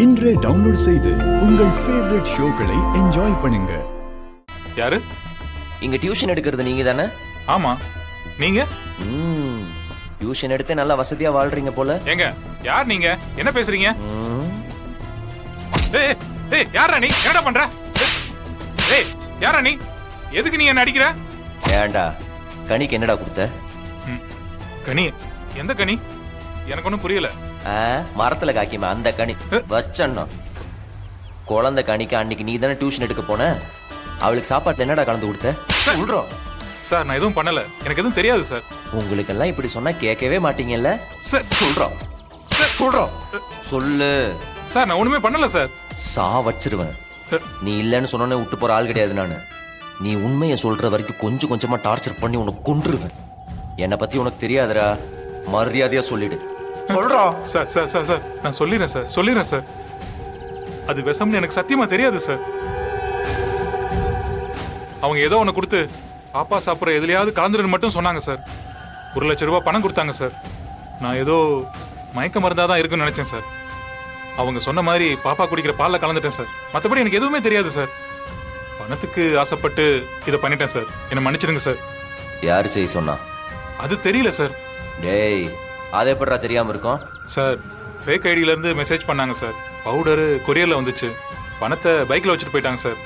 இன்றே டவுன்லோட் செய்து உங்கள் ஃபேவரட் ஷோக்களை என்ஜாய் பண்ணுங்க. யாரு இங்க டியூஷன் எடுக்கிறது நீங்க தானே? ஆமா, நீங்க? டியூஷன் எடுத்து நல்லா வசதியா வாழ்றீங்க போல. ஏங்க, யார் நீங்க? என்ன பேசுறீங்க? ஏய் ஏய், யாரா நீ? என்னடா பண்ற? ஏய், யாரா நீ? எதுக்கு நீ என்ன அடிக்கிற? ஏண்டா கனிக்கு என்னடா கொடுத்த? கனி? எந்த கனி? எனக்கு ஒன்றும் புரியல. மரத்துல காக்கிமா அந்த கனி வச்சண்ணா. குழந்தை கனிக்கு அன்னைக்கு நீ தானே டியூஷன் எடுக்க போன. அவளுக்கு சாப்பாட்டுல என்னடா கலந்து கொடுத்த? சொல்றோம் சார், நான் எதுவும் பண்ணல, எனக்கு எதுவும் தெரியாது சார். உங்களுக்கு எல்லாம் இப்படி சொன்னா கேட்கவே மாட்டீங்கல்ல சார். சொல்றோம் சொல்றோம் சொல்லு சார், நான் ஒண்ணுமே பண்ணல சார். வச்சிருவேன். நீ இல்லன்னு சொன்னோன்னே விட்டு போற ஆள் கிடையாது நானு. நீ உண்மையை சொல்ற வரைக்கும் கொஞ்சம் கொஞ்சமா டார்ச்சர் பண்ணி உனக்கு கொன்றுவேன். என்னை பத்தி உனக்கு தெரியாதுடா, மரியாதையா சொல்லிடு. சொல்றோம் சார். சார் சார் சார் நான் சொல்லிடுறேன் சார். அது விஷம்னு எனக்கு சத்தியமா தெரியாது சார். அவங்க ஏதோ ஒன்று கொடுத்து பாப்பா சாப்பிட்ற எதுலையாவது கலந்துருன்னு மட்டும் சொன்னாங்க சார். 1,00,000 ரூபாய் பணம் கொடுத்தாங்க சார். நான் ஏதோ மயக்க மருந்தா தான் இருக்குன்னு நினைச்சேன் சார். அவங்க சொன்ன மாதிரி பாப்பா குடிக்கிற பாலில் கலந்துட்டேன் சார். மற்றபடி எனக்கு எதுவுமே தெரியாது சார். பணத்துக்கு ஆசைப்பட்டு இதை பண்ணிட்டேன் சார். என்னை மன்னிச்சிடுங்க சார். யாரு செய்ய சொன்னா? அது தெரியல சார். டேய், அதை எப்படா தெரியாம இருக்கும்? சார், ஃபேக் ஐடியில இருந்து மெசேஜ் பண்ணாங்க சார். பவுடரு கொரியர்ல வந்துச்சு. பணத்தை பைக்ல வச்சுட்டு போயிட்டாங்க சார்.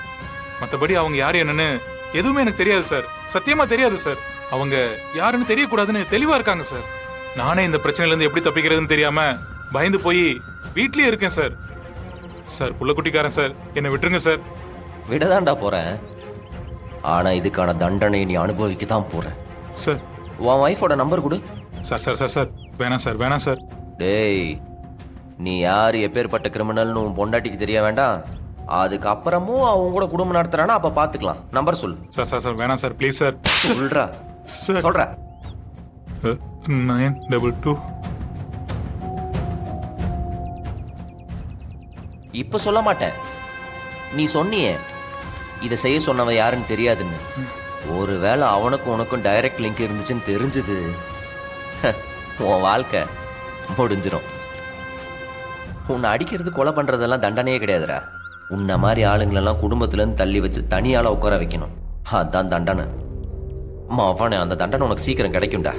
மற்றபடி அவங்க யாரு என்னன்னு எதுவுமே எனக்கு தெரியாது சார். சத்தியமா தெரியாது சார். அவங்க யாருன்னு தெரியக்கூடாதுன்னு தெளிவா இருக்காங்க சார். நானே இந்த பிரச்சனையில இருந்து எப்படி தப்பிக்கிறதுன்னு தெரியாம பயந்து போய் வீட்லயே இருக்கேன் சார். சார், புள்ளக்குட்டிக்காரன் சார், என்னை விட்டுருங்க சார். விடதாண்டா போறேன். ஆனா இதுக்கான தண்டனை நீ அனுபவிக்க தான் போறேன் சார். உன் வைஃபோட நம்பர் கொடு. சார் சார் சார் சார் வேணாம் சார். டேய், நீ யாரு எப்பேற்பட்ட கிரிமினல்னு உன் பொண்டாட்டிக்கு தெரிய வேண்டாம். அதுக்கப்புறமும் அவங்க கூட குடும்பம் நடத்துறானா அப்ப பாத்துக்கலாம். நம்பர் சொல்லு. சார் சார் சார் வேணாம் சார், ப்ளீஸ் சார். சொல்றா சார். சொல்ற 922. இப்ப சொல்ல மாட்டேன். நீ சொன்னியே இதை செய்ய சொன்னவன் யாருன்னு தெரியாதுன்னு. ஒருவேளை அவனுக்கும் உனக்கும் டைரக்ட் லிங்க் இருந்துச்சுன்னு தெரிஞ்சது, உன் வாழ்க்கை முடிஞ்சிடும். உன்னை அடிக்கிறது கொலை பண்றதெல்லாம் தண்டனையே கிடையாதுடா. உன்ன மாதிரி ஆளுங்களெல்லாம் குடும்பத்துல இருந்து தள்ளி வச்சு தனியால உட்கார வைக்கணும். அதான் தண்டனை. அந்த தண்டனை உனக்கு சீக்கிரம் கிடைக்கும்டா.